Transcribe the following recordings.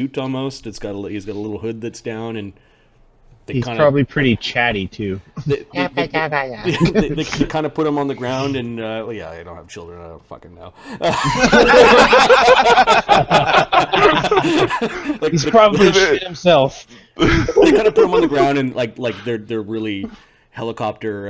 suit almost. He's got a little hood that's down, and he's probably pretty chatty too. They kind of put him on the ground, and well, yeah, I don't have children. I don't fucking know. He's probably shit himself. They kind of put him on the ground, and like they're really helicopter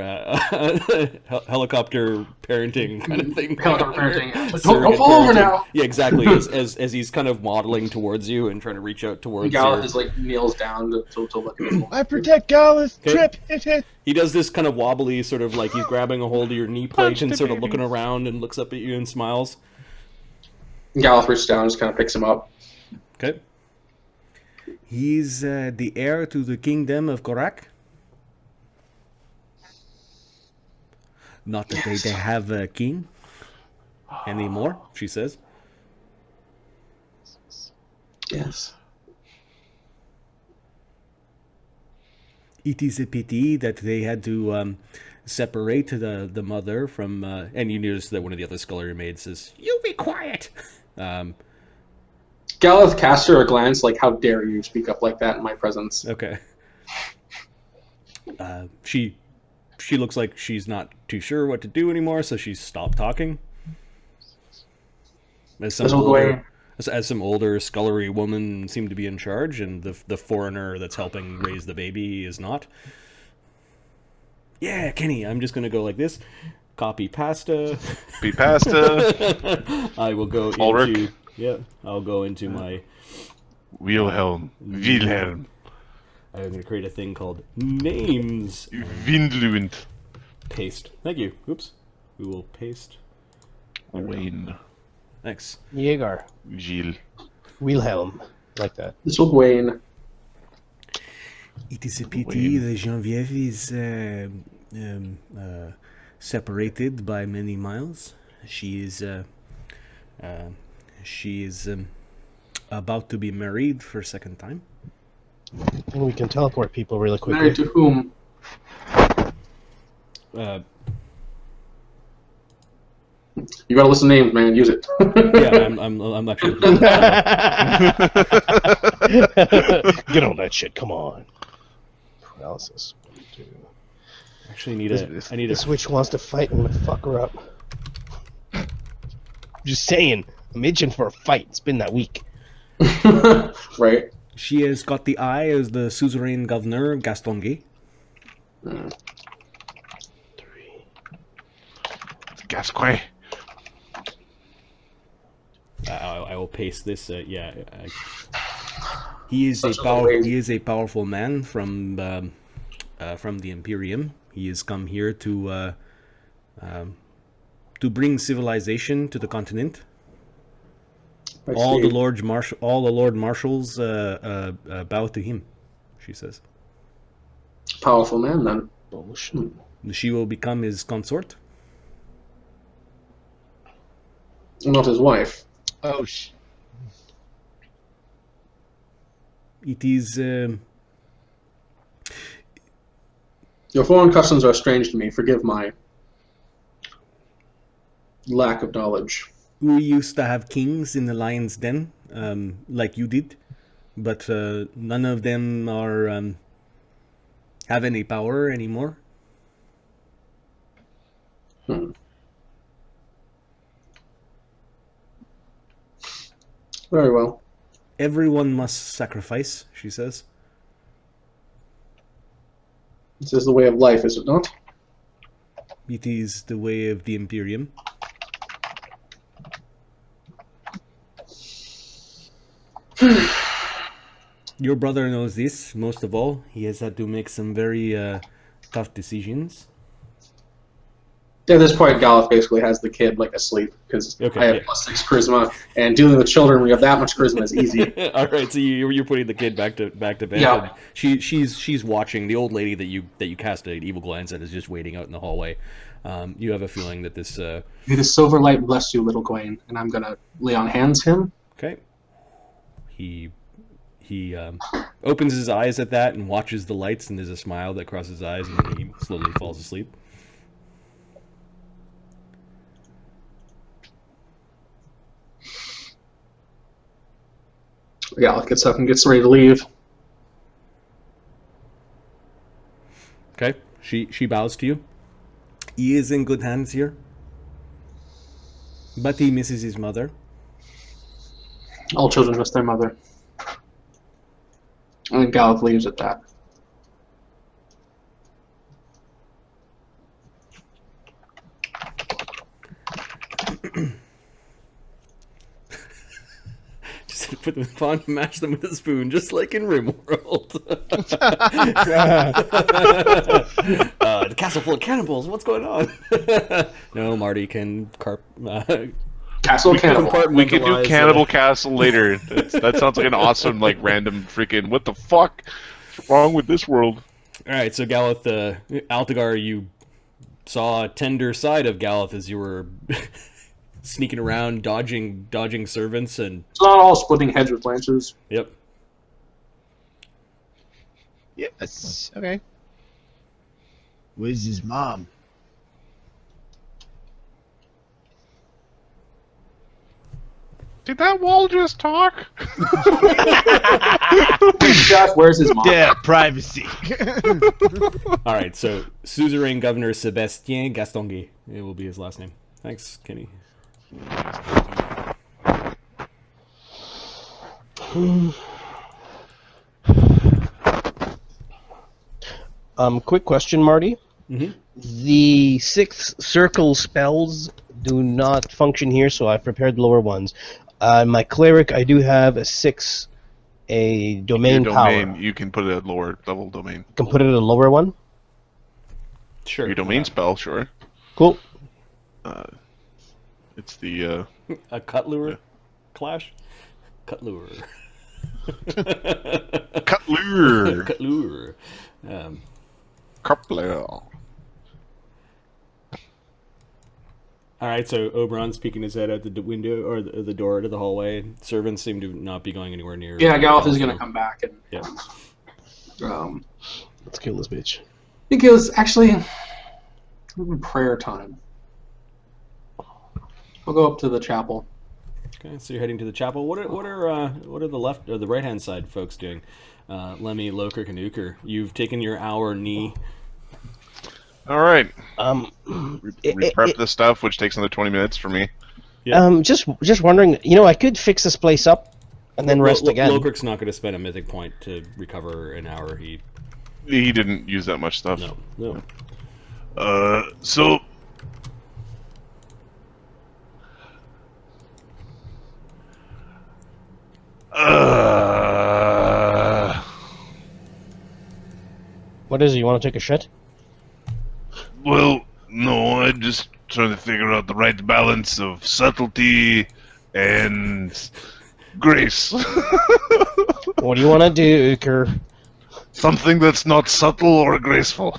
parenting kind of thing. Helicopter parenting. Don't fall over now. Yeah, exactly. As he's kind of waddling towards you and trying to reach out towards you. Galath is like kneels down to look at him. I protect Galath. Trip. Hit. He does this kind of wobbly, sort of like he's grabbing a hold of your knee plate and sort of looking around and looks up at you and smiles. Galath reaches down and just kind of picks him up. Okay. He's the heir to the kingdom of Korak. Not that they have a king anymore, she says. Yes. It is a pity that they had to separate the mother from... and you notice that one of the other scullery maids says, "You be quiet!" Galath casts her a glance like, "How dare you speak up like that in my presence?" Okay. She looks like she's not too sure what to do anymore, so she's stopped talking. As some older scullery woman seem to be in charge, and the foreigner that's helping raise the baby is not. Yeah, Kenny, I'm just gonna go like this. Copy pasta. Be pasta. I will go Ulrich. into... Yeah, I'll go into my... Wilhelm. I'm going to create a thing called names. Windluend. Paste. Thank you. Oops. We will paste. Wayne. Thanks. Jaeger. Gilles. Wilhelm. Like that. This was Wayne. It is a pity that Genevieve is separated by many miles. She is about to be married for a second time. And we can teleport people really quickly. Married to whom? You gotta listen to names, man. Use it. Yeah, I'm actually. Get on that shit. Come on. Paralysis. Actually, I need a Switch wants to fight. I'm gonna fuck her up. Just saying. I'm itching for a fight. It's been that week. Right. She has got the eye as the suzerain governor, Gastongue. 3. Gascoigne. I will paste this. He is a powerful man from the Imperium. He has come here to bring civilization to the continent. All the Lord Marshals bow to him, she says. Powerful man, then. Bullshit. She will become his consort. Not his wife. Oh, It is... Your foreign customs are strange to me. Forgive my lack of knowledge. We used to have kings in the Lion's Den, like you did, but none of them have any power anymore. Very well. Everyone must sacrifice, she says. This is the way of life, is it not? It is the way of the Imperium. Your brother knows this, most of all. He has had to make some very tough decisions. At this point, Galath basically has the kid like asleep because I have +6 charisma, and dealing with children when you have that much charisma is easy. All right, so you're putting the kid back to bed. Yeah. She's watching. The old lady that you cast an evil glance at is just waiting out in the hallway. You have a feeling that this. May the silver light bless you, little Gawain, and I'm gonna lay on hands him. Okay. He opens his eyes at that and watches the lights, and there's a smile that crosses his eyes, and then he slowly falls asleep. Galath gets up and gets ready to leave. Okay, she bows to you. He is in good hands here, but he misses his mother. All children miss their mother. And Galath leaves at that. Just put them in a pond and mash them with a spoon, just like in RimWorld. The castle full of cannibals. What's going on? No, Marty can Castle Cannibal. We can do Cannibal Castle later. That sounds like an awesome, like, random freaking. What the fuck? What's wrong with this world? All right, so Galath, Altagar, you saw a tender side of Galath as you were sneaking around, dodging servants, and It's not all splitting heads with lances. yep. Yes. Okay. Where's his mom? Did that wall just talk? Jeff, where's his mom? Yeah, privacy. All right, so suzerain governor Sebastien Gastonguay, it will be his last name. Thanks, Kenny. Quick question, Marty. Mhm. The 6 circle spells do not function here, so I've prepared lower ones. My cleric, I do have a 6, a domain Your power. domain, you can put it at lower level domain. Can put it at a lower one. Sure. Your domain spell, sure. Cool. It's the A cut lure clash. Cut lure. Cutler. Cut lure. Coupler. All right, so Oberon's peeking his head out the window or the door to the hallway. Servants seem to not be going anywhere near. Yeah, Galath is going to come back. And, Yeah. Let's kill this bitch. I think it was actually prayer time. We'll go up to the chapel. Okay, so you're heading to the chapel. What are the left or the right hand side folks doing? Lemmy, Loker, Kanuker. You've taken your hour knee. All right. It- Prep the stuff, which takes another 20 minutes for me. Yeah. Just wondering. I could fix this place up and then rest again. Loker's not going to spend a mythic point to recover an hour. He didn't use that much stuff. no. So What is it? You want to take a shit? well, no, I'm just trying to figure out the right balance of subtlety and grace. What do you want to do, Uker? Something that's not subtle or graceful.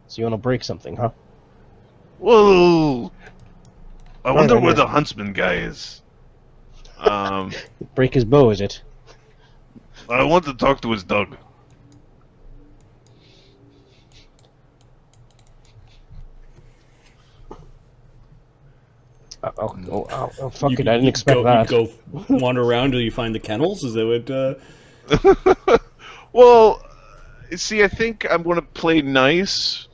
So you want to break something, huh? Well, I wonder Right, where right. the huntsman guy is. Break his bow, is it? I want to talk to his dog. Oh, fuck it! I didn't expect that. You go wander around till you find the kennels. Is that what? Well, see, I think I'm going to play nice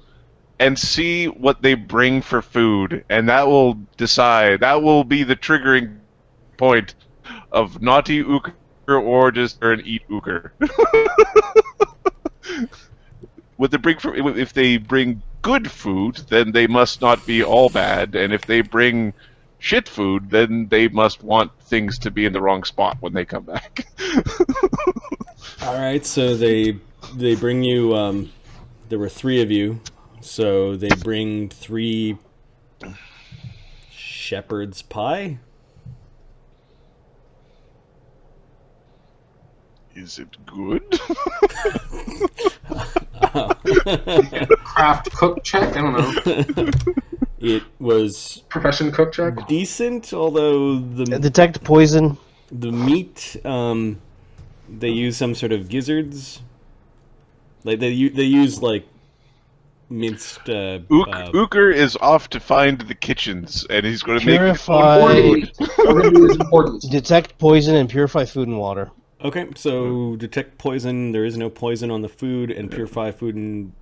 and see what they bring for food, and that will decide. That will be the triggering point of naughty Uker or just an eat Uker. What they bring if they bring good food, then they must not be all bad, and if they bring shit food, then they must want things to be in the wrong spot when they come back. All right, so they bring you. There were 3 of you, so they bring 3 shepherd's pie. Is it good? Craft cook check? I don't know. It was Profession cook check? decent, although the Detect poison. meat they use some sort of gizzards. Like they use like minced. Uker is off to find the kitchens, and he's going to make his own Purify, food. Everything is important. detect poison, and purify food and water. Okay, so detect poison. There is no poison on the food, and purify food and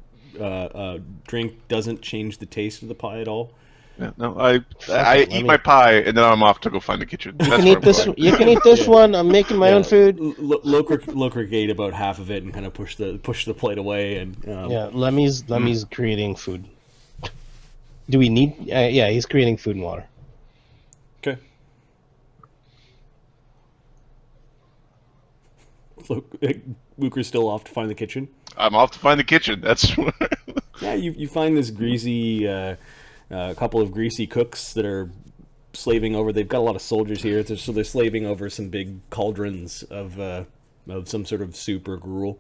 drink doesn't change the taste of the pie at all. Yeah, no, I eat my pie, and then I'm off to go find the kitchen. You can eat this. You can eat this one. I'm making my own food. Locric ate about half of it and kind of push the plate away. And Yeah, Lemmy's creating food. Do we need? Yeah, he's creating food and water. Okay. Luker's still off to find the kitchen. I'm off to find the kitchen. That's Yeah, you find this greasy, couple of greasy cooks that are slaving over. They've got a lot of soldiers here, so they're slaving over some big cauldrons of some sort of soup or gruel.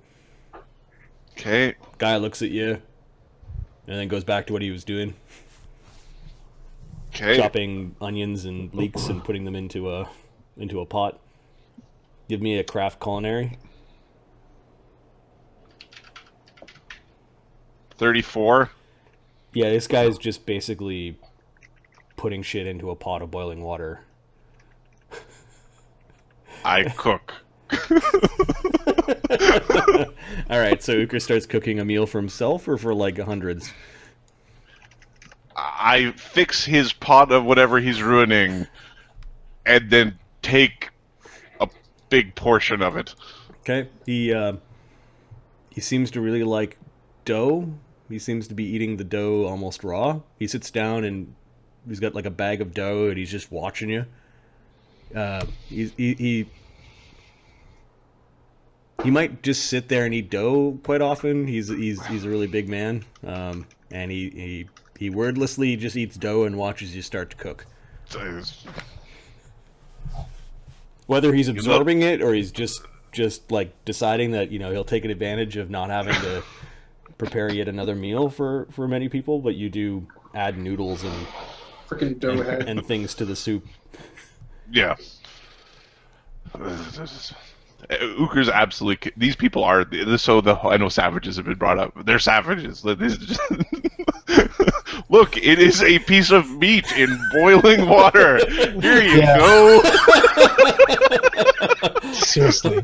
okay. Guy looks at you, and then goes back to what he was doing, Okay. chopping onions and leeks and putting them into a pot. Give me a craft culinary. 34. Yeah, this guy's just basically putting shit into a pot of boiling water. I cook. All right, so Uker starts cooking a meal for himself or for like hundreds. I fix his pot of whatever he's ruining, and then take a big portion of it. Okay, he seems to really like dough. He seems to be eating the dough almost raw. He sits down and he's got like a bag of dough and he's just watching you. He might just sit there and eat dough quite often. He's a really big man, and he wordlessly just eats dough and watches you start to cook. Whether he's absorbing it or he's just like deciding that he'll take an advantage of not having to prepare yet another meal for many people, but you do add noodles and Freaking dough head. and things to the soup. Yeah. Uker's absolutely. These people are so. I know savages have been brought up. They're savages. Look, it is a piece of meat in boiling water. Here you go. Seriously.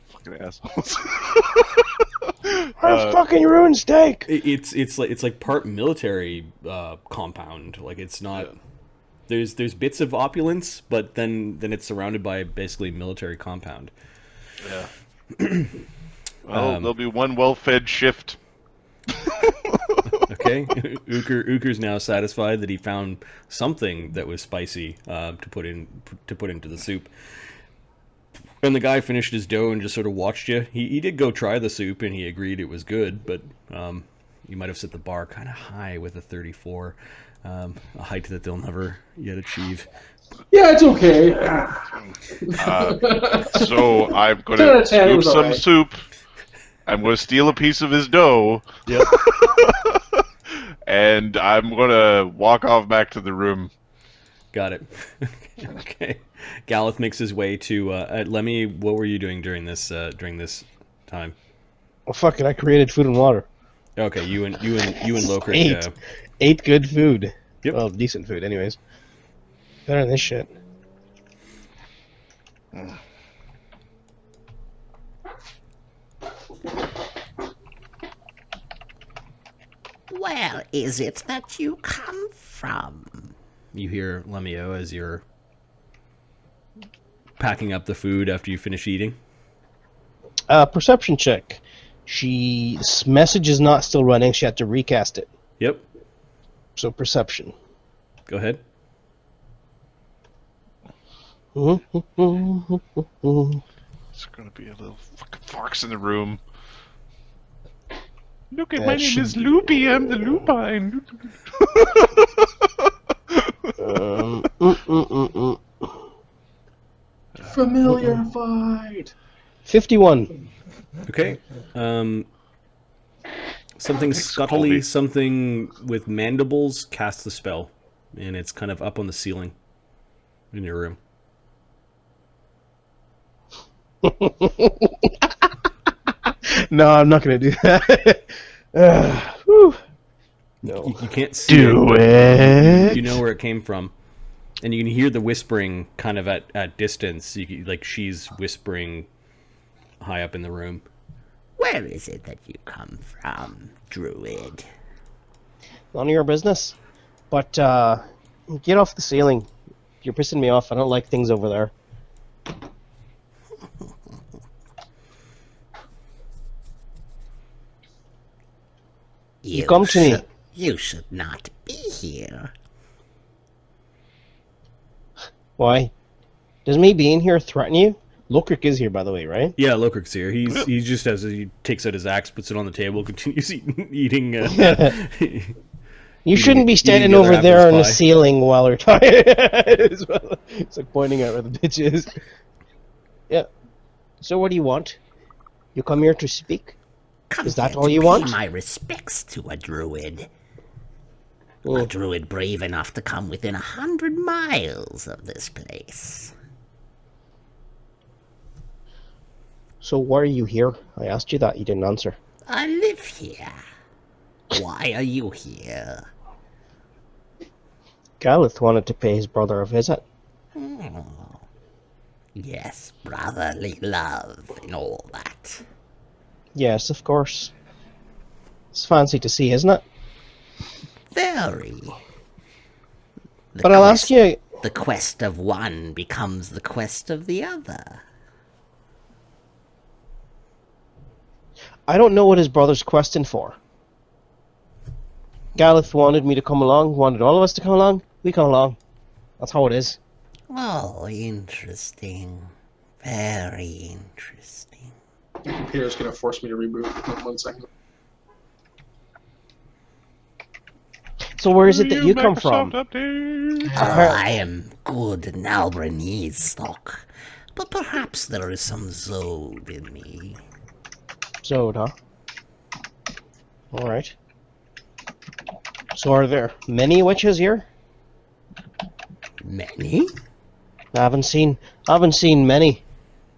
Fucking assholes. I fucking ruined steak. It's like part military compound. Like it's not. Yeah. There's bits of opulence, but then it's surrounded by basically military compound. Yeah. Well, there'll be one well-fed shift. Okay. Uker's now satisfied that he found something that was spicy to put into the soup. And the guy finished his dough and just sort of watched you. He did go try the soup and he agreed it was good, but you might have set the bar kind of high with a 34, a height that they'll never yet achieve. Yeah, it's okay. So I'm going to scoop some soup. I'm going to steal a piece of his dough. Yep. And I'm going to walk off back to the room. Got it. Okay. Galath makes his way to Lemmy. What were you doing during this time? Well, fuck it. I created food and water. Okay, you and Locric. Ate good food. Yep. Well, decent food, anyways. Better than this shit. Where is it that you come from? You hear Lemio as you're packing up the food after you finish eating. Perception check. She's message is not still running. She had to recast it. Yep. So perception. Go ahead. There's going to be a little fucking fox in the room. Look at my name is Loopy. I'm the lupine. Familiar fight. 51. Okay. Something Thanks, scuttly, Colby. something with mandibles casts the spell, and it's kind of up on the ceiling in your room. No, I'm not going to do that. Whew. No. You can't see Do but it. You know where it came from. And you can hear the whispering kind of at distance. Like she's whispering high up in the room. Where is it that you come from, druid? None of your business. But, get off the ceiling. You're pissing me off. I don't like things over there. You come to me. You should not be here. Why? Does me being here threaten you? Lokrik is here, by the way, right? Yeah, Lokrik's here. He's just as he takes out his axe, puts it on the table, continues eating. You shouldn't be standing the other over there on the pie. ceiling while we're talking. It's like pointing out where the bitch is. Yeah. So what do you want? You come here to speak? Come Is that here all to you pay want? my respects to a druid. A Mm. druid brave enough to come within 100 miles of this place. So why are you here? I asked you that. You didn't answer. I live here. Why are you here? Galath wanted to pay his brother a visit. Oh. Yes, brotherly love and all that. Yes, of course. It's fancy to see, isn't it? Very. But I'll ask you... The quest of one becomes the quest of the other. I don't know what his brother's questing for. Galath wanted me to come along, wanted all of us to come along. We come along. That's how it is. Oh, interesting. Very interesting. Your computer's going to force me to reboot. 1 second. So where is it that you come Microsoft from? Update. I am good Nalbrenese stock, but perhaps there is some Zod in me. Zod, huh? Alright. So are there many witches here? Many? I haven't seen many.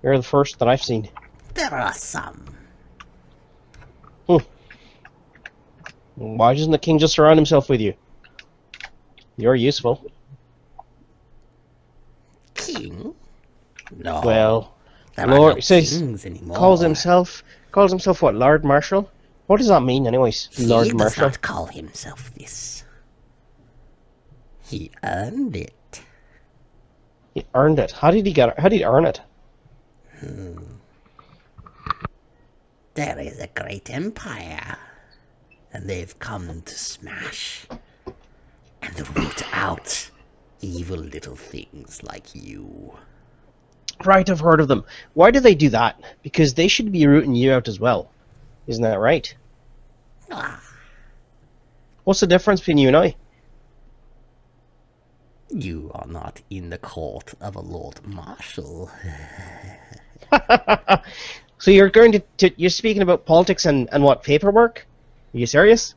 You're the first that I've seen. There are some. Why doesn't the king just surround himself with you? You're useful. King? No. Well, there are Lord no says kings anymore. calls himself what? Lord Marshal? What does that mean, anyways? Lord He does Marshal. not call himself this. He earned it. He earned it. How did he get it? How did he earn it? There is a great empire, and they've come to smash and root out evil little things like you. Right, I've heard of them. Why do they do that? Because they should be rooting you out as well. Isn't that right? Ah, What's the difference between you and I? you are not in the court of a Lord Marshal. So you're going to you're speaking about politics and what, paperwork? Are you serious?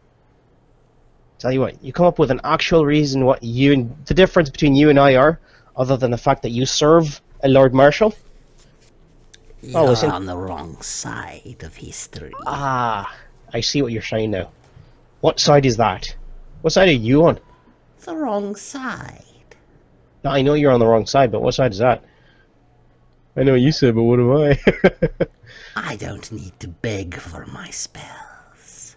Tell you what, you come up with an actual reason what the difference between you and I are, other than the fact that you serve a Lord Marshal? You're listen. on the wrong side of history. Ah, I see what you're saying now. What side is that? What side are you on? The wrong side. Now, I know you're on the wrong side, but what side is that? I know what you said, but what am I? I don't need to beg for my spells.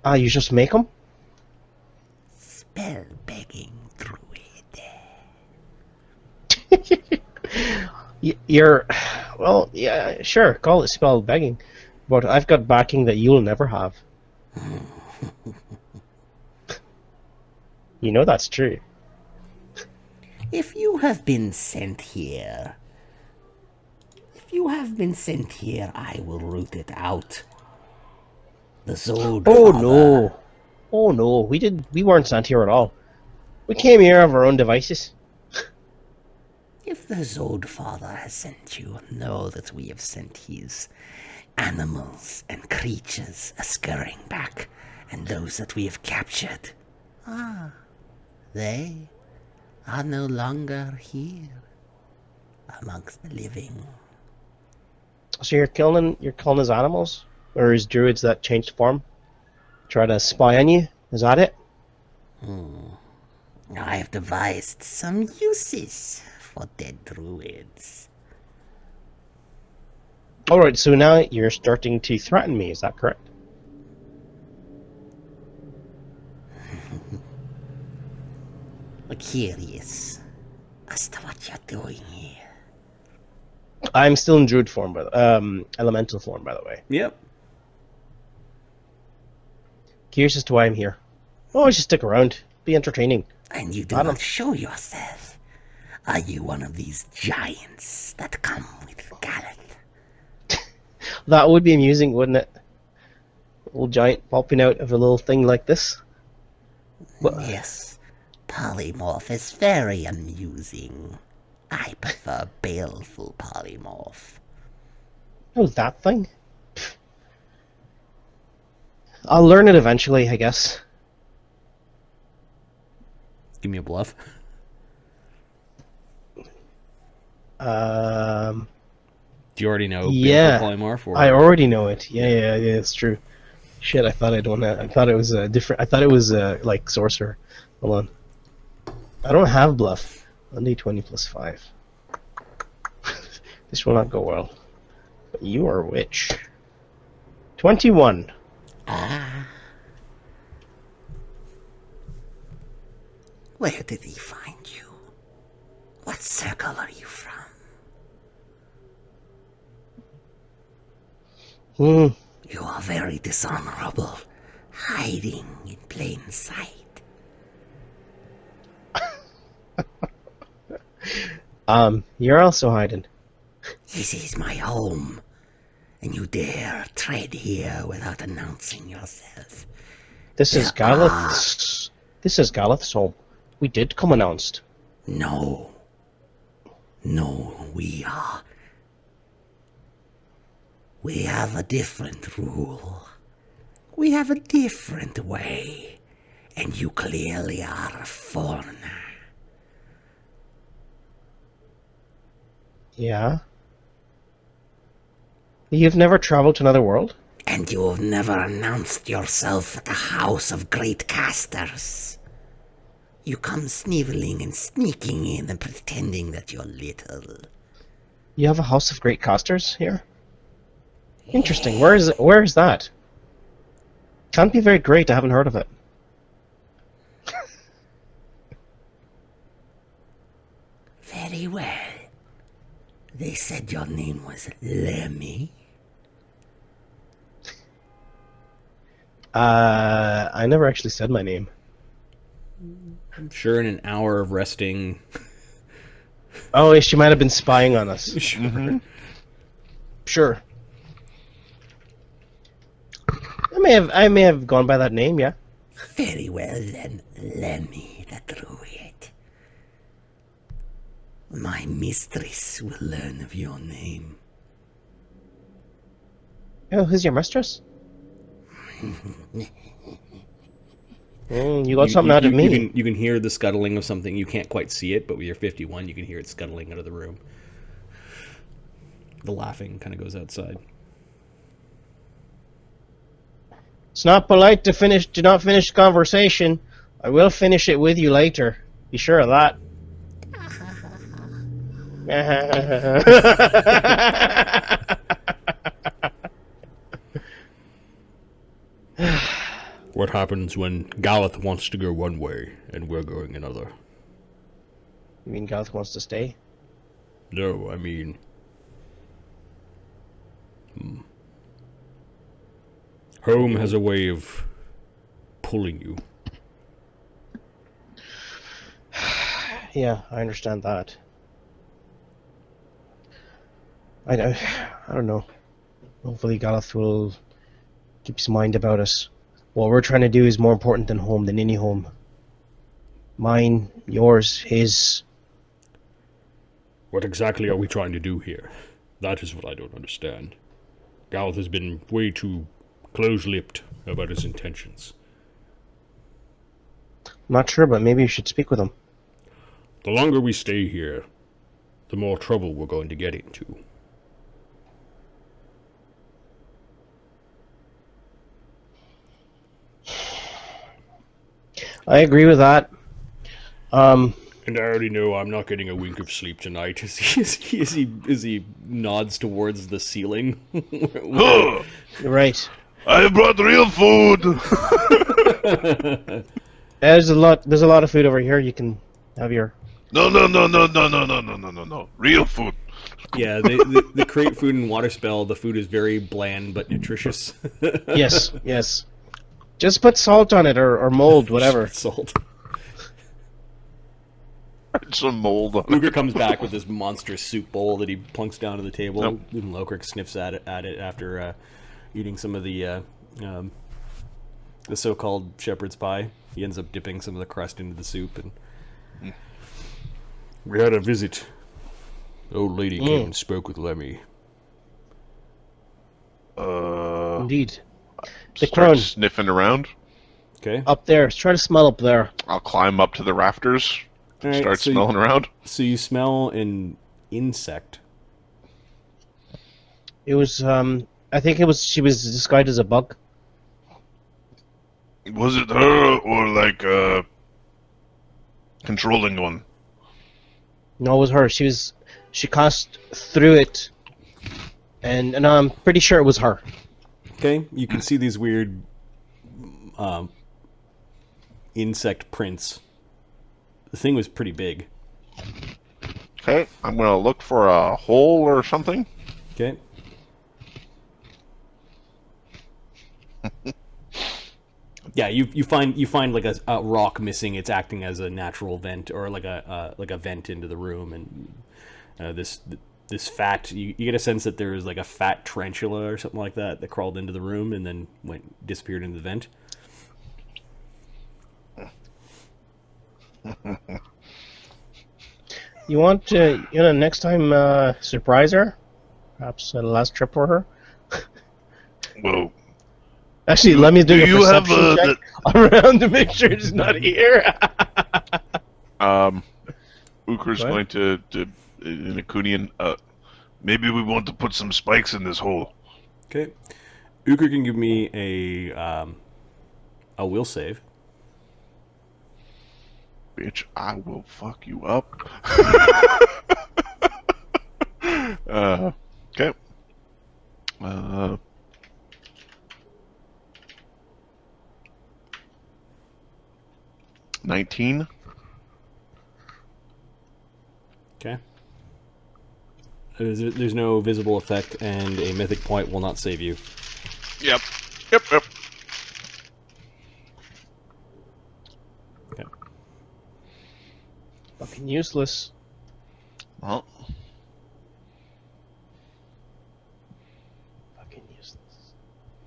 Ah, you just make them? Spell begging druid. You're... Well, yeah, sure, call it spell begging. But I've got backing that you'll never have. You know that's true. If you have been sent here, I will root it out. The Zod Oh Father. no. Oh no, we weren't sent here at all. We came here of our own devices. If the Zod Father has sent you, know that we have sent his animals and creatures scurrying back, and those that we have captured. They are no longer here amongst the living. So you're killing his animals? Or his druids that changed form? Try to spy on you? Is that it? I have devised some uses for dead druids. Alright, so now you're starting to threaten me, is that correct? I'm curious as to what you're doing here. I'm still in druid form, elemental form, by the way. Yep. Curious as to why I'm here. Oh, I should stick around. Be entertaining. And you do not show yourself. Are you one of these giants that come with Galath? That would be amusing, wouldn't it? A little giant popping out of a little thing like this. Yes. Polymorph is very amusing. I prefer baleful polymorph. Oh, that thing? Pfft. I'll learn it eventually, I guess. Give me a bluff. Do you already know? Yeah, Polymorph, or? I already know it. Yeah, it's true. Shit, I thought I'd want to. I thought it was a different. I thought it was like sorcerer. Hold on. I don't have bluff. 1d20 plus 5. This will not go well. But you are a witch. 21. Where did he find you? What circle are you from? You are very dishonorable, hiding in plain sight. You're also hiding. This is my home, and you dare tread here without announcing yourself. This is Galath's. This is Galath's home. We did come announced. No, we are. We have a different rule. We have a different way, and you clearly are a foreigner. Yeah? You've never traveled to another world? And you have never announced yourself at the House of Great Casters. You come sniveling and sneaking in and pretending that you're little. You have a House of Great Casters here? Interesting. Where is that? Can't be very great, I haven't heard of it. Very well. They said your name was Lemmy. I never actually said my name. I'm sure in an hour of resting. Oh, she might have been spying on us. Sure. Sure. I may have gone by that name, yeah. Very well then, Lemmy the Druid. My mistress will learn of your name. Oh, who's your mistress? You got something out of me. You can hear the scuttling of something. You can't quite see it, but with your 51, you can hear it scuttling out of the room. The laughing kind of goes outside. It's not polite to do not finish the conversation. I will finish it with you later. Be sure of that. What happens when Galath wants to go one way and we're going another? You mean Galath wants to stay? No, I mean... Home has a way of pulling you. Yeah, I understand that. I don't know. Hopefully Galath will keep his mind about us. What we're trying to do is more important than home, than any home. Mine, yours, his. What exactly are we trying to do here? That is what I don't understand. Galath has been way too close-lipped about his intentions. I'm not sure, but maybe you should speak with him. The longer we stay here, the more trouble we're going to get into. I agree with that. And I already know I'm not getting a wink of sleep tonight. As he nods towards the ceiling. Right. I brought real food. There's a lot of food over here. You can have your. No. Real food. Yeah, the create food and water spell. The food is very bland but nutritious. Yes. Just put salt on it or mold, whatever. Salt. Some mold on it. Luger comes back with this monstrous soup bowl that he plunks down to the table. Nope. And Lokrik sniffs at it after eating some of the so-called shepherd's pie. He ends up dipping some of the crust into the soup. And we had a visit. Old lady came and spoke with Lemmy. Indeed. The Start crone sniffing around. Okay. up there. Try to smell up there. I'll climb up to the rafters. All right, Start so smelling around. So you smell an insect. It was. I think it was. She was disguised as a bug. Was it her or like a controlling one? No, it was her. She cast through it, and I'm pretty sure it was her. Okay, you can see these weird insect prints. The thing was pretty big. Okay, I'm gonna look for a hole or something. Okay. Yeah, you find like a rock missing. It's acting as a natural vent or like a vent into the room, and this fat. You get a sense that there was like a fat tarantula or something like that crawled into the room and then disappeared into the vent. You want to, next time surprise her? Perhaps a last trip for her? Whoa. Actually, let me do a you have, perception check around to make sure it's not here. Ukr's What? going to in Akunian, maybe we want to put some spikes in this hole. Okay. Ukr can give me a will save. Bitch, I will fuck you up. Okay. 19. Okay. There's no visible effect, and a mythic point will not save you. Yep. Okay. Fucking useless. Well, Fucking useless.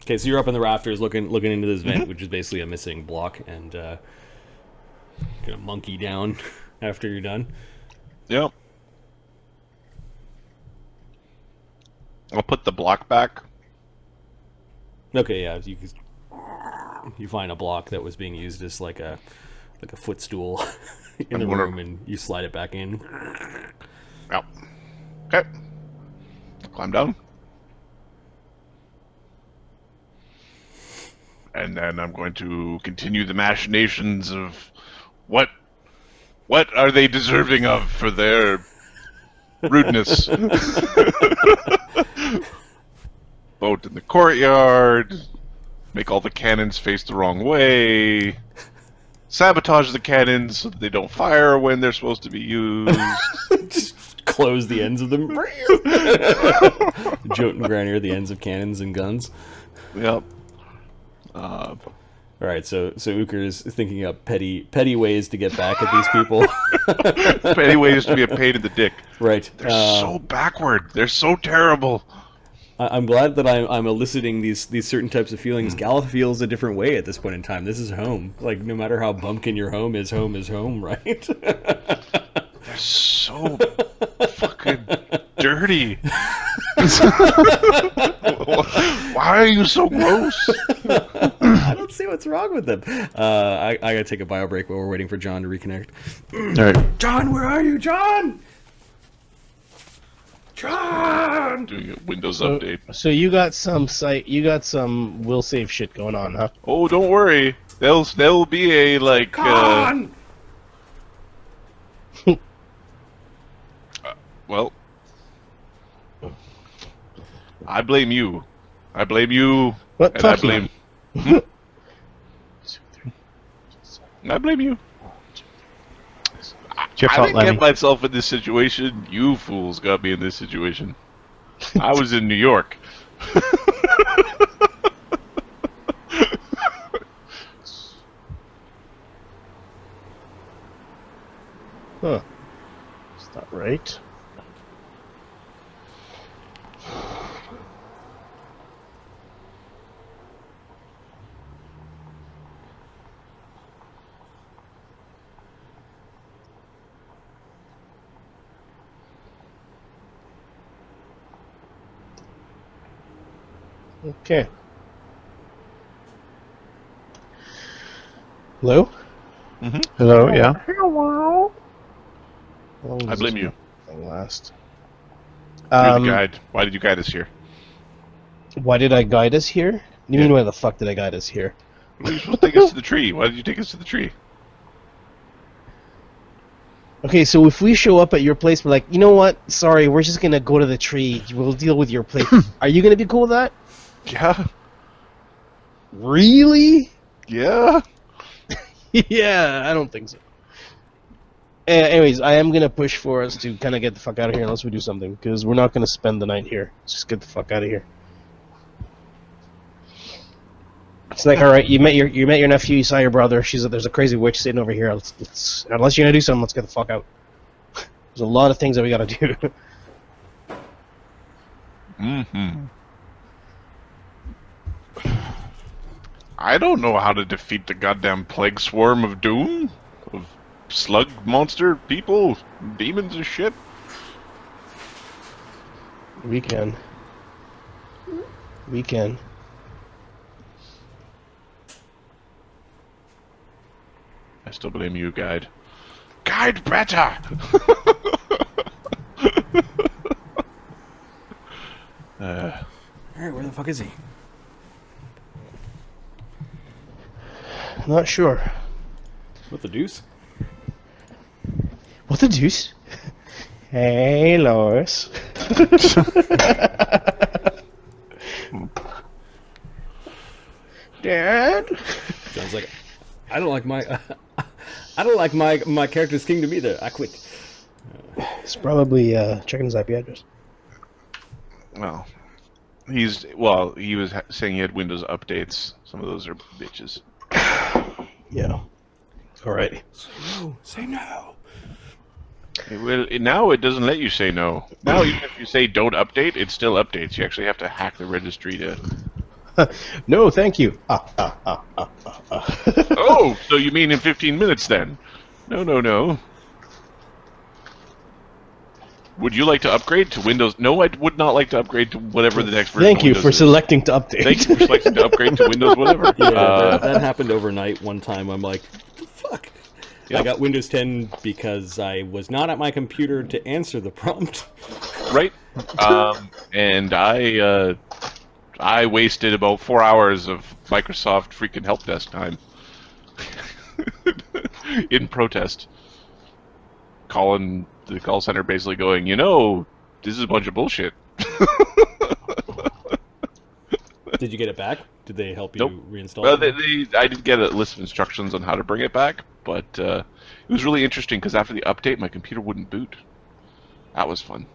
Okay, so you're up in the rafters looking into this vent, which is basically a missing block, and gonna monkey down after you're done. yep. I'll put the block back. Okay, yeah, you find a block that was being used as like a footstool in the room, and you slide it back in. Yep. Okay. Climb down. And then I'm going to continue the machinations of what are they deserving of for their rudeness. Boat in the courtyard, make all the cannons face the wrong way, sabotage the cannons so that they don't fire when they're supposed to be used. Just close the ends of them. Jote and Granier, the ends of cannons and guns. Yep. All right, so Ukr is thinking up petty ways to get back at these people. Petty ways to be a pain in the dick. Right. They're so backward. They're so terrible. I'm glad that I'm eliciting these certain types of feelings. Galath feels a different way at this point in time. This is home. Like, no matter how bumpkin your home is home, right? They're so fucking dirty. Why are you so gross? I don't see what's wrong with them. I gotta take a bio break while we're waiting for John to reconnect. All right. John, where are you, John? Doing a Windows update. So you got some will save shit going on, huh? Oh, don't worry. There'll be a like. Well, I blame you. I blame you. What? And Fuck I blame. you. I blame you. It's your I fault, didn't Lemmy. get myself in this situation. You fools got me in this situation. I was in New York. Huh. Is that right? Okay. Hello? Hello, yeah. How long I does blame this you. thing last? You're the guide. Why did you guide us here? Why did I guide us here? You Yeah. mean why the fuck did I guide us here? You were supposed to take us to the tree. Why did you take us to the tree? Okay, so if we show up at your place, we're like, you know what? Sorry, we're just gonna go to the tree. We'll deal with your place. Are you gonna be cool with that? Yeah. Really? Yeah. Yeah, I don't think so. Anyways, I am gonna push for us to kind of get the fuck out of here unless we do something, because we're not gonna spend the night here. Let's just get the fuck out of here. It's like, all right, you met your nephew, you saw your brother. There's a crazy witch sitting over here. Let's unless you're gonna do something, let's get the fuck out. There's a lot of things that we gotta do. Mm-hmm. I don't know how to defeat the goddamn plague swarm of doom, of slug monster people, demons and shit. We can. We can. I still blame you, guide. Guide better. Alright, where the fuck is he? Not sure. What the deuce? What the deuce? Hey, Lois. Dad? Sounds like I don't like my I don't like my character's kingdom either. I quit. It's probably checking his IP address. Well, he was saying he had Windows updates. Some of those are bitches. Yeah. Alrighty. Say no. Now it doesn't let you say no. Now even if you say don't update, it still updates. You actually have to hack the registry to... No, thank you. Oh, so you mean in 15 minutes then? No. Would you like to upgrade to Windows? No, I would not like to upgrade to whatever the next version Thank of you Windows for is. selecting to update. Thank you for selecting to upgrade to Windows whatever. Yeah, that happened overnight one time. I'm like, what the fuck? Yep. I got Windows 10 because I was not at my computer to answer the prompt. Right? And I wasted about 4 hours of Microsoft freaking help desk time in protest. Calling the call center basically going, this is a bunch of bullshit. Did you get it back? Did they help you Nope. reinstall Well, it? I did get a list of instructions on how to bring it back, but it was really interesting because after the update, my computer wouldn't boot. That was fun.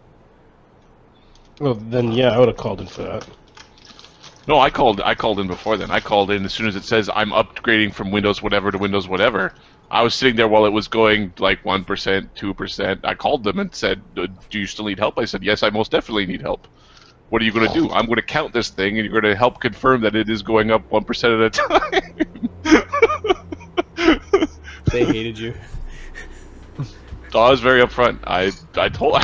Well, then yeah, I would have called in for that. No, I called in before then. I called in as soon as it says I'm upgrading from Windows whatever to Windows whatever. I was sitting there while it was going like 1%, 2%. I called them and said, do you still need help? I said, yes, I most definitely need help. What are you going to do? I'm going to count this thing, and you're going to help confirm that it is going up 1% at a time. They hated you. So I was very upfront. I told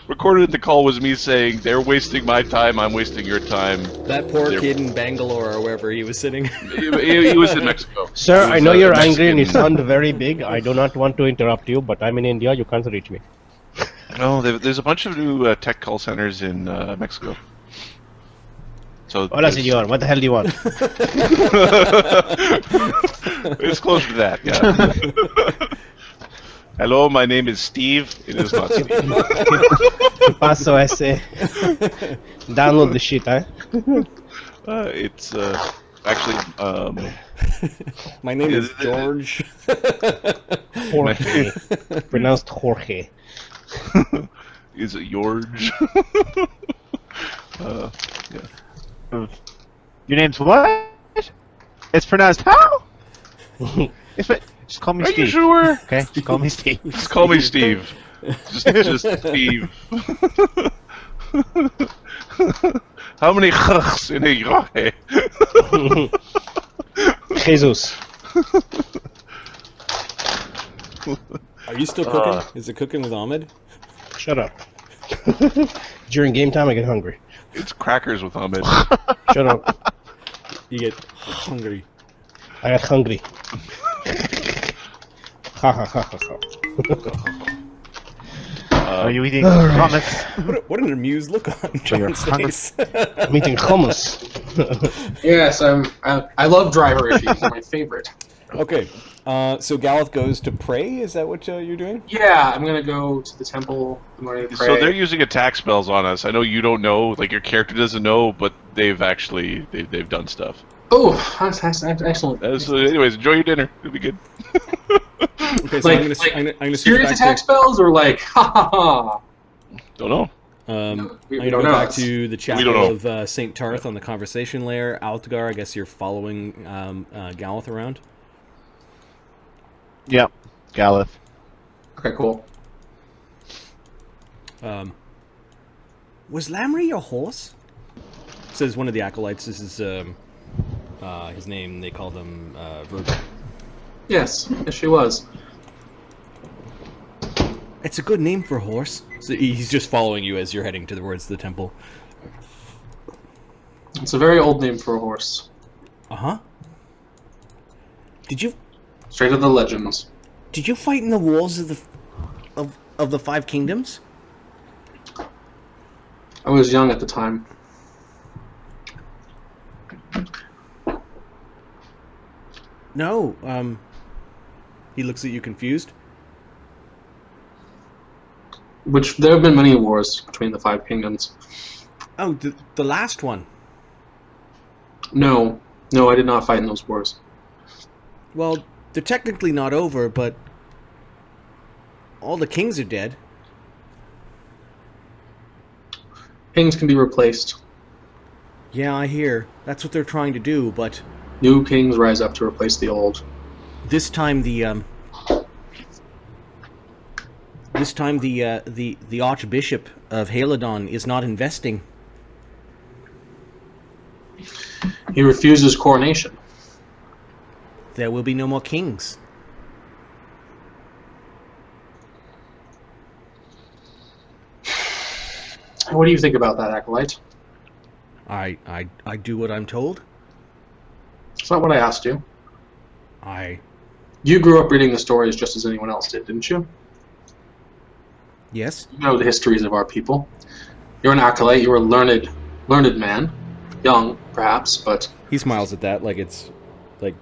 recorded the call was me saying they're wasting my time. I'm wasting your time. That poor kid in Bangalore or wherever he was sitting. He was in Mexico. Sir, He I was, know you're Mexican. angry and you sound very big. I do not want to interrupt you, but I'm in India. You can't reach me. Oh, there's a bunch of new tech call centers in Mexico. So Hola, señor. What the hell do you want? it's close to that, yeah. Hello, my name is Steve. It is not Steve. ¿Qué pasó ese? Download the shit, huh? It's actually My name is George. Jorge. Pronounced Jorge. is it George? Yeah. Your name's what? It's pronounced how? Just call me Are Steve. you sure? Okay, just call me Steve. Just call me Steve. Just Steve. How many chs in a Jorge? Jesus. Are you still cooking? Is it cooking with Ahmed? Shut up. During game time, I get hungry. It's crackers with Ahmed. Shut up. You get hungry. I got hungry. Ha ha ha ha ha. Are you eating hummus? What an amused look on John's face. I'm eating hummus. Yes, I love driver issues. They're my favorite. Okay, so Galath goes to pray. Is that what you're doing? Yeah, I'm gonna go to the temple. I'm going to pray. So they're using attack spells on us. I know you don't know, like your character doesn't know, but they've actually they've done stuff. Oh, that's excellent. So anyways, enjoy your dinner. It'll be good. Okay, so I'm gonna switch serious back attack spells or like ha ha ha. Don't know. I'm we gonna don't go know. back to the We chapel don't of Saint Tarth on the conversation layer. Altgar, I guess you're following Galath around. Yep, Galath. Okay, cool. Was Lamry your horse? Says one of the acolytes. This is his name. They call them Virgil. Yes, she was. It's a good name for a horse. So he's just following you as you're heading towards the temple. It's a very old name for a horse. Uh-huh. Did you Straight out of the legends. fight in the wars of the Five Kingdoms? I was young at the time. No. He looks at you confused. Which there have been many wars between the Five Kingdoms. Oh, the last one. No, I did not fight in those wars. Well, they're technically not over, but all the kings are dead. Kings can be replaced. Yeah, I hear. That's what they're trying to do, but New kings rise up to replace the old. this time the Archbishop of Halidon is not investing. He refuses coronation. There will be no more kings. What do you think about that, Acolyte? I do what I'm told. It's not what I asked you. You grew up reading the stories just as anyone else did, didn't you? Yes? You know the histories of our people. You're an acolyte. You're a learned man. Young, perhaps, but... He smiles at that like it's like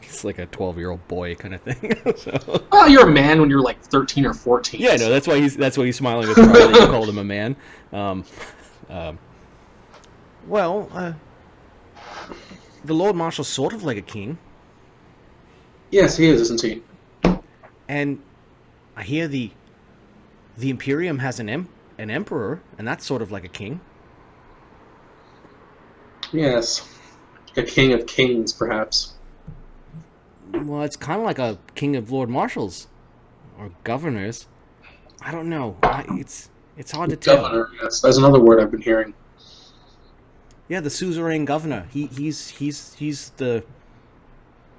he's like a 12-year-old boy kind of thing. So. Well, you're a man when you're like 13 or 14. Yeah, no, that's why he's smiling with pride that you called him a man. The Lord Marshal's sort of like a king. Yes, he is, isn't he? And I hear the Imperium has an emperor, and that's sort of like a king. Yes. A king of kings, perhaps. Well, it's kind of like a king of Lord Marshals. Or governors. I don't know. It's hard to tell. Governor, yes. That's another word I've been hearing. Yeah, the suzerain governor. He's the...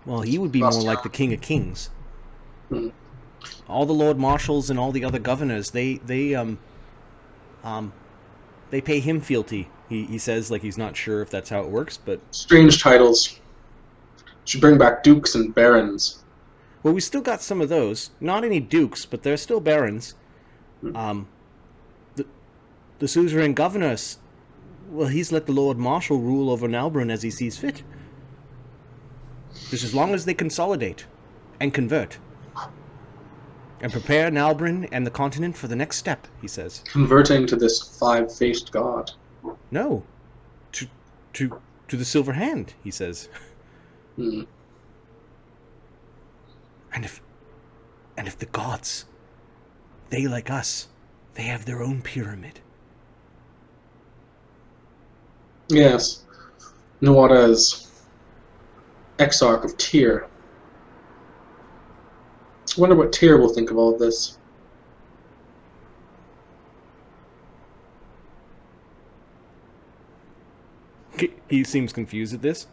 Well, he would be more like the king of kings. Hmm. All the Lord Marshals and all the other governors, they pay him fealty. He says like he's not sure if that's how it works, but Strange titles. Should bring back dukes and barons. well, we still got some of those. Not any dukes, but they're still barons. The suzerain governor, well, he's let the Lord Marshal rule over Nalbren as he sees fit. Just as long as they consolidate and convert. And prepare Nalbren and the continent for the next step, he says. Converting to this five-faced god. No. To the Silver Hand, he says. Hmm. And if the gods, they like us, they have their own pyramid. Yes. Nuada's Exarch of Tyr. I wonder what Tyr will think of all of this. He seems confused at this.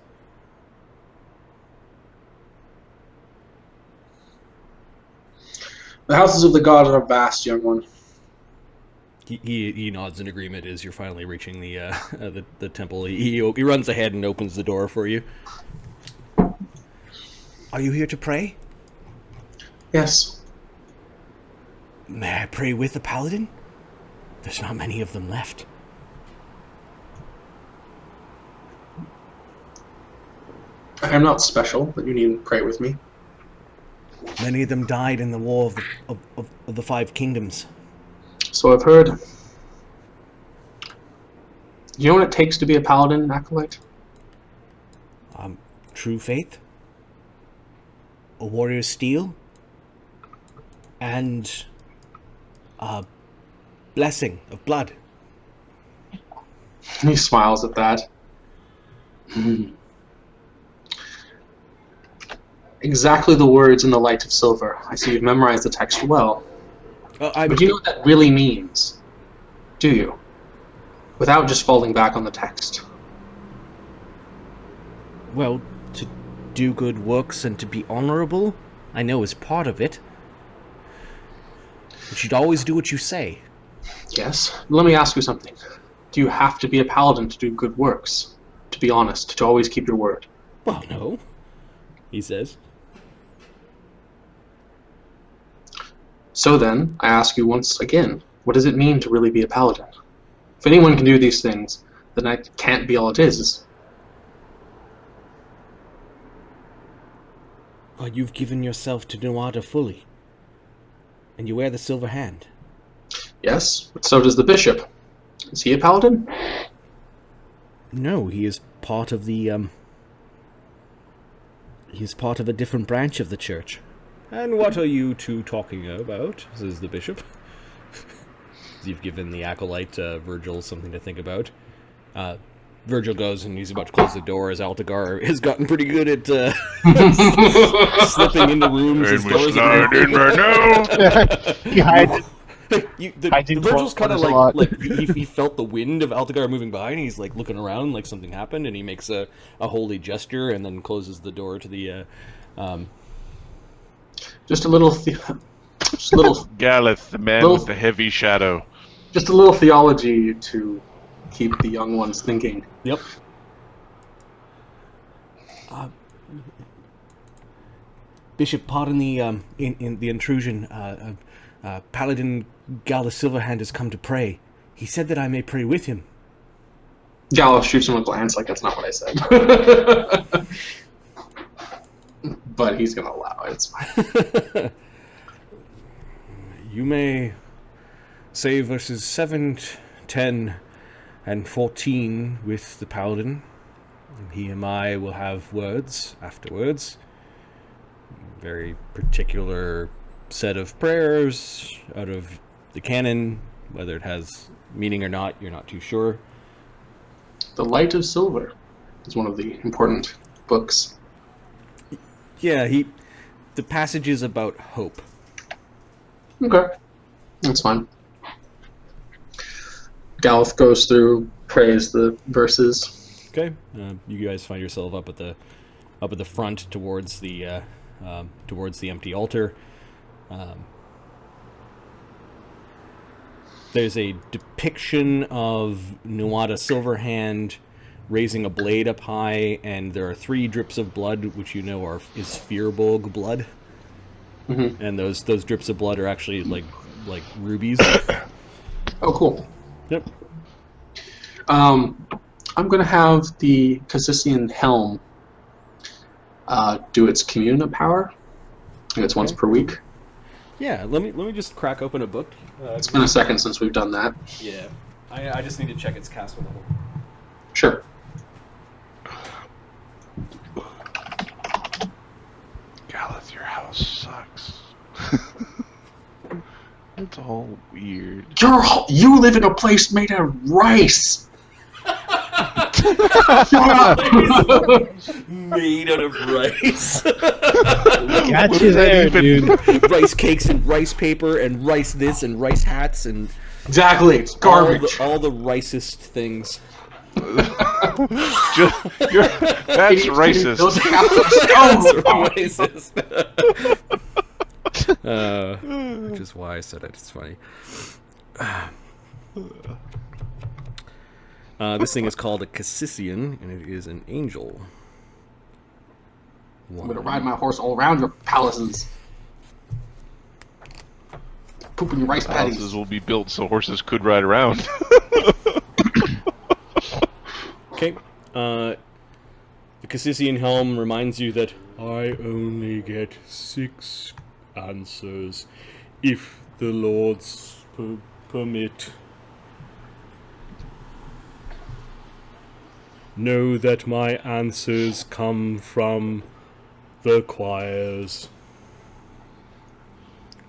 The houses of the gods are vast, young one. He nods in agreement as you're finally reaching the temple. He runs ahead and opens the door for you. Are you here to pray? Yes. May I pray with the paladin? There's not many of them left. I am not special, but you needn't pray with me. Many of them died in the war of the Five Kingdoms. So I've heard. You know what it takes to be a paladin, acolyte? True faith, a warrior's steel, and a blessing of blood. He smiles at that. Exactly the words in the light of silver. I see you've memorized the text well. But do you know what that really means? Do you? Without just falling back on the text. Well, to do good works and to be honorable, I know is part of it. But you'd always do what you say. Yes. Let me ask you something. Do you have to be a paladin to do good works? To be honest, to always keep your word? Well, no, he says. So then, I ask you once again, what does it mean to really be a paladin? If anyone can do these things, then that can't be all it is. Well, you've given yourself to Nuada fully. And you wear the silver hand. Yes, but so does the bishop. Is he a paladin? No, he is part of the, He's part of a different branch of the church. And what are you two talking about? Says the bishop. You've given the acolyte, Virgil, something to think about. Virgil goes and he's about to close the door as Altagar has gotten pretty good at slipping into rooms. And we slide in right now. He hides. Virgil's kind of like he felt the wind of Altagar moving by, and he's like looking around like something happened, and he makes a holy gesture and then closes the door to the. Just a little. Galath, the man with the heavy shadow. Just a little theology to keep the young ones thinking. Yep. Bishop, pardon the in the intrusion. Paladin Galath Silverhand has come to pray. He said that I may pray with him. Galath shoots him a glance like that's not what I said. But he's gonna allow it. It's fine. You may say verses 7, 10, and 14 with the paladin. He and I will have words afterwards. Very particular set of prayers out of the canon. Whether it has meaning or not, you're not too sure. The Light of Silver is one of the important books. Yeah, the passage is about hope. Okay, that's fine. Galath goes through, prays the verses. Okay, you guys find yourself up at the front towards the empty altar. There's a depiction of Nuada Silverhand raising a blade up high, and there are 3 drips of blood, which you know is Firbolg blood. Mm-hmm. And those drips of blood are actually like like rubies. Oh, cool. Yep. I'm gonna have the Cassissian helm do its commune power. I think it's once per week. Yeah, let me just crack open a book. It's been a second since we've done that. Yeah, I just need to check its caster level. Sure. Galath, your house sucks. It's all weird. You live in a place made of rice. Made out of rice. Got you there, dude. Rice cakes and rice paper and rice this and rice hats and Exactly, it's garbage. all the ricest things. That's racist. Those are Racist. Which is why I said it. It's funny. This thing is called a Cassissian, and it is an angel. I'm gonna ride my horse all around your palaces. Pooping your rice Palaces patties. will be built so horses could ride around. Okay. The Cassissian helm reminds you that I only get 6 answers if the lords permit. Know that my answers come from the choirs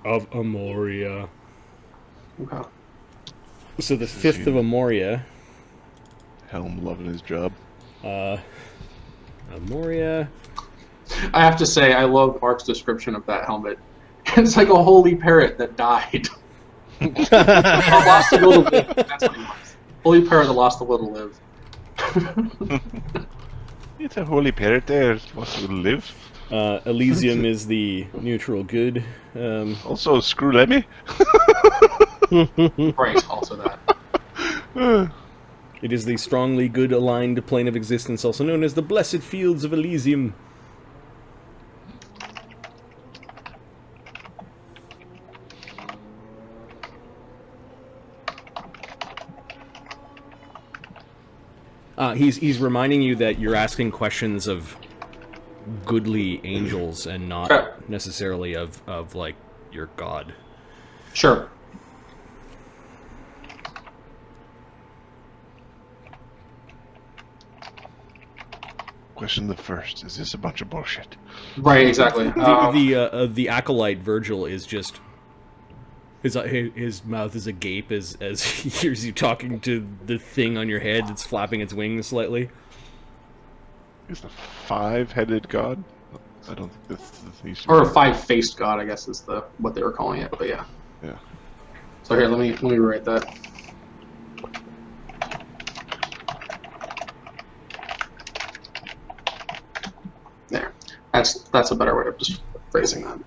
of Amoria. Okay. So the 5th of Amoria. Helm loving his job. Amoria. I have to say, I love Mark's description of that helmet. It's like a holy parrot that died. Or lost the will to live. That's what he was. Holy parrot that lost the will to live. It's a holy parrot there. Wants to live. Elysium is the neutral good. Also, screw Lemmy. Right, also that. It is the strongly good aligned plane of existence, also known as the Blessed Fields of Elysium. He's reminding you that you're asking questions of goodly angels and not necessarily of like your god. Sure. Question the first. Is this a bunch of bullshit? Right, exactly. The acolyte Virgil is just his mouth is agape as he hears you talking to the thing on your head that's flapping its wings slightly. Is the 5-headed god? I don't think this needs to Or be. a 5-faced god, I guess is what they were calling it. But yeah. Yeah. So here, let me write that. There. That's a better way of just phrasing that.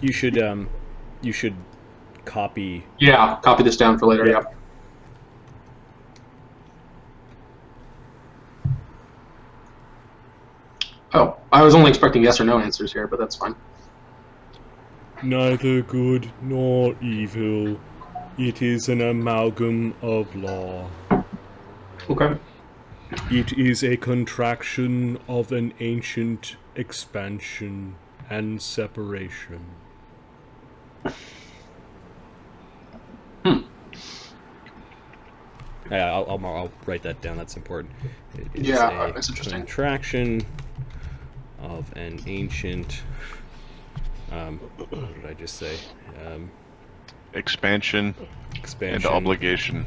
You should copy. Yeah, copy this down for later. Yeah. Oh, I was only expecting yes or no answers here, but that's fine. Neither good nor evil. It is an amalgam of law. Okay. It is a contraction of an ancient expansion and separation. Yeah, I'll write that down. That's important. It is Yeah, a that's interesting. contraction of an ancient. What did I just say? Expansion Expansion and obligation.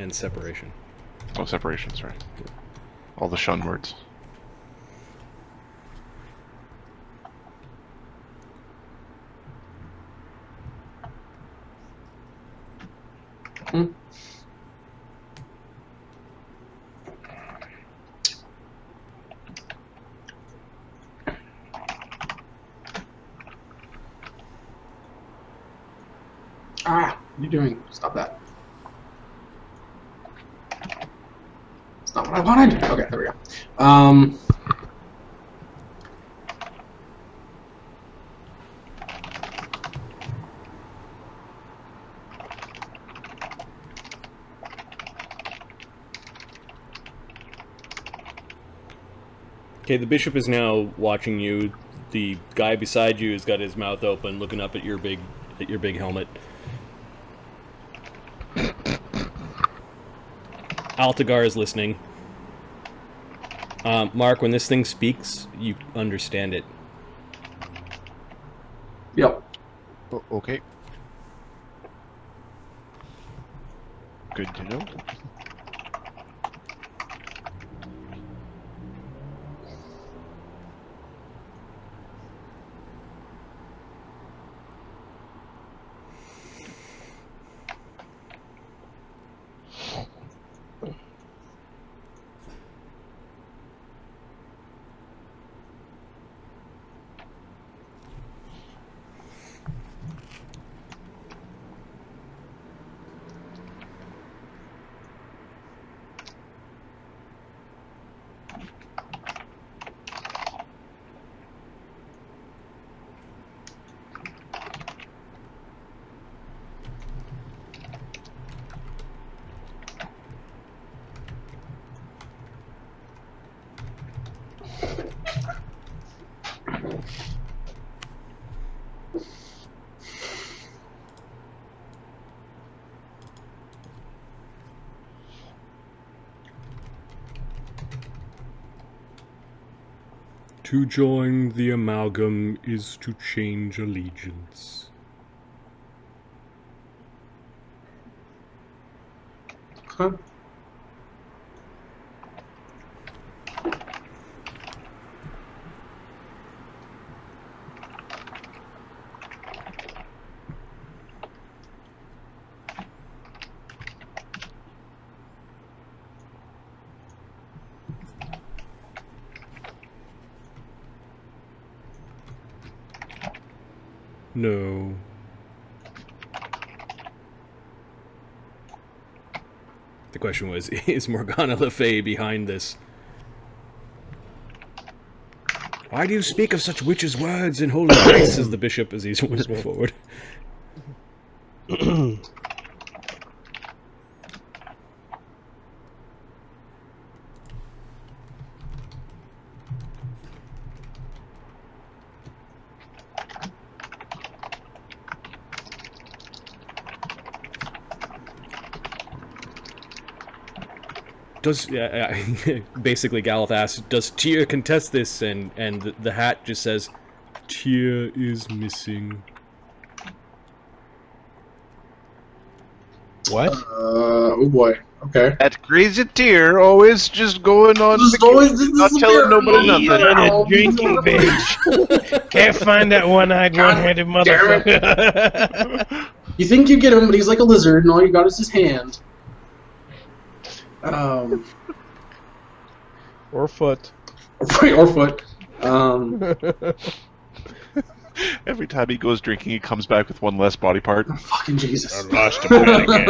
and separation. Oh, separation, sorry. All the shun words. Hmm. you doing? Stop that. It's not what I wanted. Okay, there we go. Okay, the bishop is now watching you. The guy beside you has got his mouth open, looking up at your big helmet. Altagar is listening. Mark, when this thing speaks, you understand it. Yep. Okay. Good to know. To join the amalgam is to change allegiance. Huh? No. The question was, is Morgana Le Fay behind this? Why do you speak of such witches' words in holy place, says the bishop as he's moving forward. Does basically Galath asks, does Tyr contest this? And the hat just says, Tyr is missing. What? Oh boy. Okay. That crazy Tyr always just going on, Just always not telling nobody disappearing. nothing. Oh, Drinking bitch. Can't find that one-eyed, one-handed damn motherfucker. You think you get him, but he's like a lizard, and all you got is his hand. Or foot. Or foot. Every time he goes drinking, he comes back with one less body part. Fucking Jesus. Lost a man again.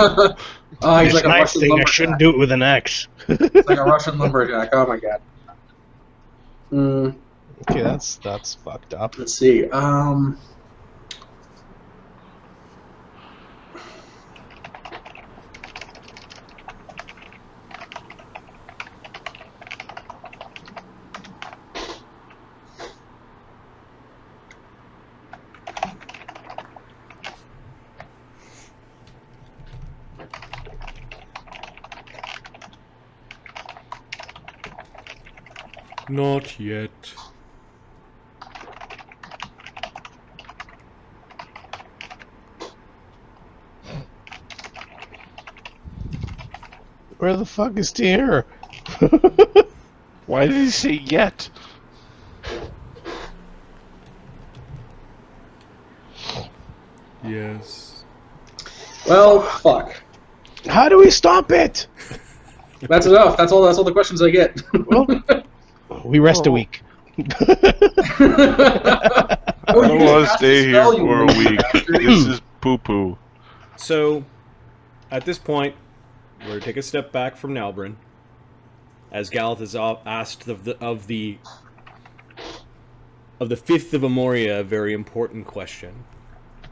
Oh, he's This like a knife Russian thing, I lumberjack. shouldn't do it with an axe. It's like a Russian lumberjack. Oh my god. Okay, that's fucked up. Let's see. Not yet. Where the fuck is Tyr? Why did he say yet? Yes. Well, fuck. How do we stop it? That's enough. That's all the questions I get. Well, we rest a week. Oh, I you want to cast stay a here spell, you for a little week. bastard. This is poo-poo. So, at this point, we're going to take a step back from Nalbren, as Galath is asked of the fifth of Amoria a very important question,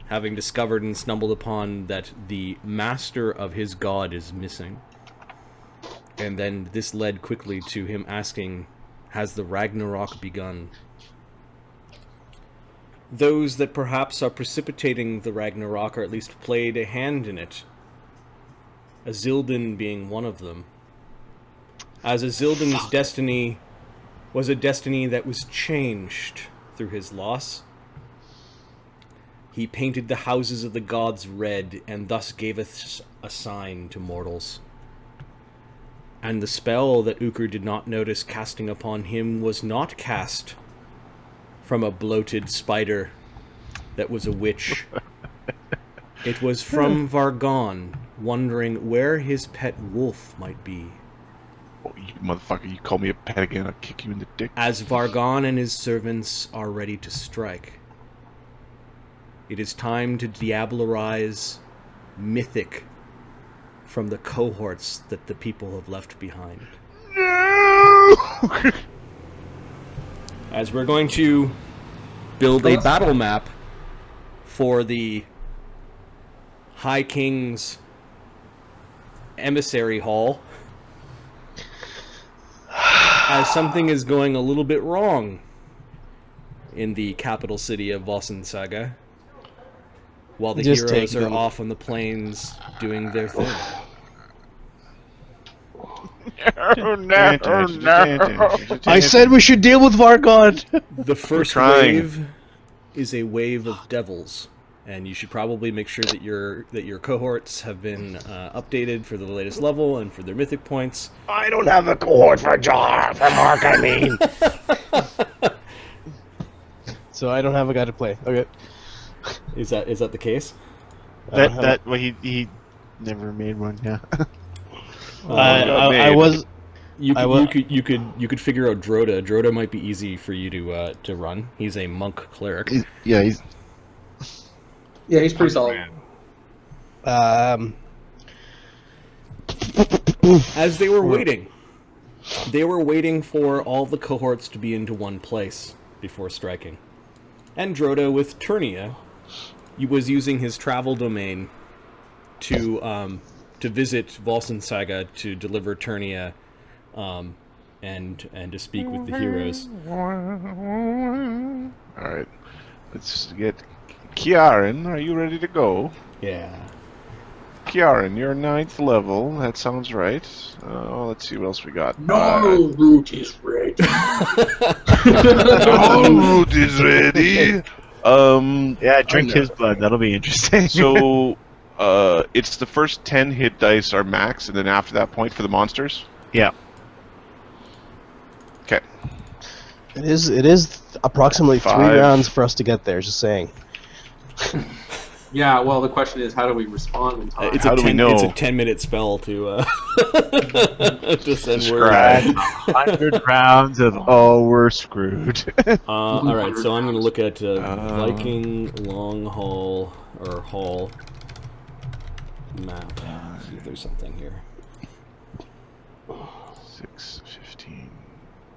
having discovered and stumbled upon that the master of his god is missing. And then this led quickly to him asking, has the Ragnarok begun? Those that perhaps are precipitating the Ragnarok, or at least played a hand in it, Azildan being one of them. As Azildan's destiny was a destiny that was changed through his loss, he painted the houses of the gods red, and thus gave us a sign to mortals. And the spell that Ukur did not notice casting upon him was not cast from a bloated spider that was a witch. It was from Vargon, wondering where his pet wolf might be. Oh, you motherfucker, you call me a pet again, I'll kick you in the dick. As Vargon and his servants are ready to strike, it is time to diablerize Mythic from the cohorts that the people have left behind. No! As we're going to build a battle map for the High King's Emissary Hall, as something is going a little bit wrong in the capital city of Vosgard, while the Just heroes take are them. off on the plains doing their thing. No. I said we should deal with Vargod. The first trying. wave is a wave of devils, and you should probably make sure that your cohorts have been updated for the latest level and for their mythic points. I don't have a cohort for Mark, I mean. So I don't have a guy to play. Okay. Is that the case? Well, he never made one. Yeah. I was. You I wa- could figure out Droda. Droda might be easy for you to run. He's a monk cleric. He's Yeah, he's pretty solid. As they were waiting for all the cohorts to be into one place before striking. And Droda with Turnia, he was using his travel domain to visit Volsunsaga to deliver Turnia, and to speak with the heroes. Alright, let's get... Kiaran, are you ready to go? Yeah. Kiaran, you're 9th level, that sounds right. Let's see what else we got. No, root is red. Root is ready! yeah, drink his blood. That'll be interesting. So, it's the first 10 hit dice are max, and then after that point for the monsters? yeah. Okay. It is approximately 3 5. rounds for us to get there. Just saying. Yeah, well, the question is, how do we respond in time? It's How a do we 10 know? It's a 10-minute spell to send word. Describe. 100 rounds of we're screwed. All right, so I'm going to look at Viking long haul or hall map. See if there's something here. 6, 15,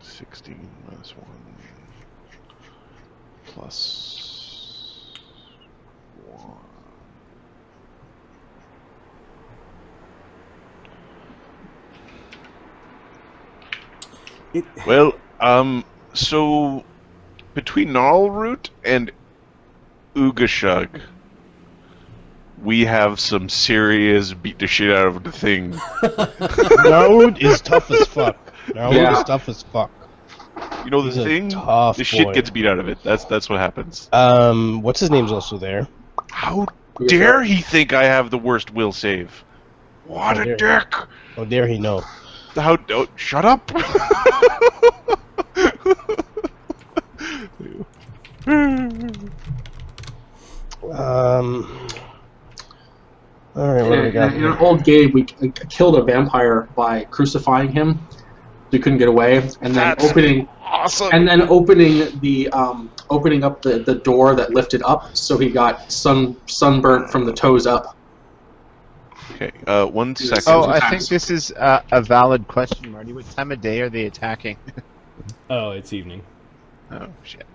16, minus 1, plus 1. Well, so between Gnarlroot and Ugashug, we have some serious beat the shit out of the thing. Node is tough as fuck. Node Yeah. is tough as fuck. You know the He's a thing? tough The shit boy. gets beat out of it. That's what happens. What's his name's also there? How dare he think I have the worst will save? What How a dare dick! Oh, dare he know? How? Oh, shut up! All right, what do we got In an here? old game, we killed a vampire by crucifying him. So he couldn't get away, and then That's opening awesome. the opening up the door that lifted up, so he got sunburnt from the toes up. Okay, 1 second. Oh, I Sometimes. think this is a valid question, Marty. What time of day are they attacking? Oh, it's evening. Oh, shit.